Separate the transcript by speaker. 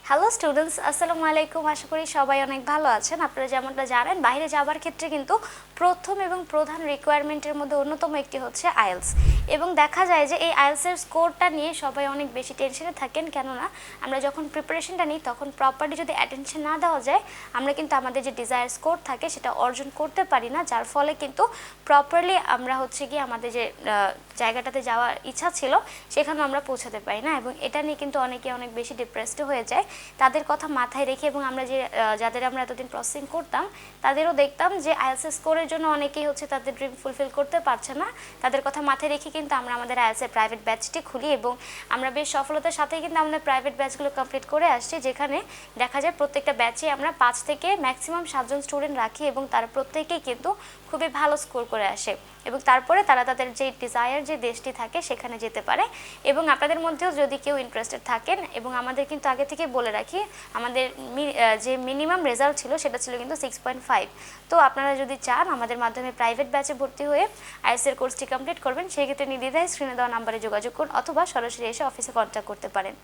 Speaker 1: Hello students, আসসালামু আলাইকুম। আশা করি সবাই অনেক ভালো আছেন। আপনারা যেমনটা জানেন, বাইরে যাবার ক্ষেত্রে কিন্তু প্রথম এবং প্রধান রিকোয়ারমেন্টের মধ্যে অন্যতম একটি হচ্ছে আইএলস। এবং দেখা যায় যে এই আইএলসের স্কোরটা নিয়ে সবাই অনেক বেশি টেনশনে থাকেন, কেননা আমরা যখন প্রিপারেশনটা নিই তখন প্রপারলি যদি অ্যাটেনশন না দেওয়া যায়, আমরা কিন্তু আমাদের যে ডিজায়ার স্কোর থাকে সেটা অর্জন করতে পারি না, যার ফলে কিন্তু প্রপারলি আমরা হচ্ছে গিয়ে আমাদের যে জায়গাটাতে যাওয়ার ইচ্ছা ছিল সেখানে আমরা পৌঁছাতে পারি না। এবং এটা নিয়ে কিন্তু অনেকে অনেক বেশি ডিপ্রেসড হয়ে যায়। তাদের কথা মাথায় রেখে এবং আমরা যাদের আমরা এতদিন প্রসেসিং করতাম তাদেরও দেখতাম যে আইএলস স্কোরের জন্য অনেকেই হচ্ছে তাদের ড্রিম ফুলফিল করতে পারছে না। তাদের কথা মাথায় রেখে কিন্তু আমরা আমাদের আইএলসের প্রাইভেট ব্যাচটি খুলি এবং আমরা বেশ সফলতার সাথেই কিন্তু আমাদের প্রাইভেট ব্যাচগুলো কমপ্লিট করে আসছি, যেখানে দেখা যায় প্রত্যেকটা ব্যাচে আমরা 5 থেকে ম্যাক্সিমাম 7 জন স্টুডেন্ট রাখি এবং তারা প্রত্যেকেই কিন্তু খুবই ভালো স্কোর করে আসে এবং তারপরে তারা তাদের যে ডিজায়ার যে দেশটি থাকে সেখানে যেতে পারে। এবং আপনাদের মধ্যেও যদি কেউ ইন্টারেস্টেড থাকেন, এবং আমাদের কিন্তু আগে থেকে বলে রাখি আমাদের যে মিনিমাম রেজাল্ট ছিল সেটা ছিল কিন্তু 6.5। তো আপনারা যদি চান আমাদের মাধ্যমে প্রাইভেট ব্যাচে ভর্তি হয়ে আইএলটিএস এর কোর্সটি কমপ্লিট করবেন, সেক্ষেত্রে নির্দ্বিধায় স্ক্রিনে দেওয়া নাম্বারে যোগাযোগ করুন অথবা সরাসরি এসে অফিসে কন্ট্যাক্ট করতে পারেন।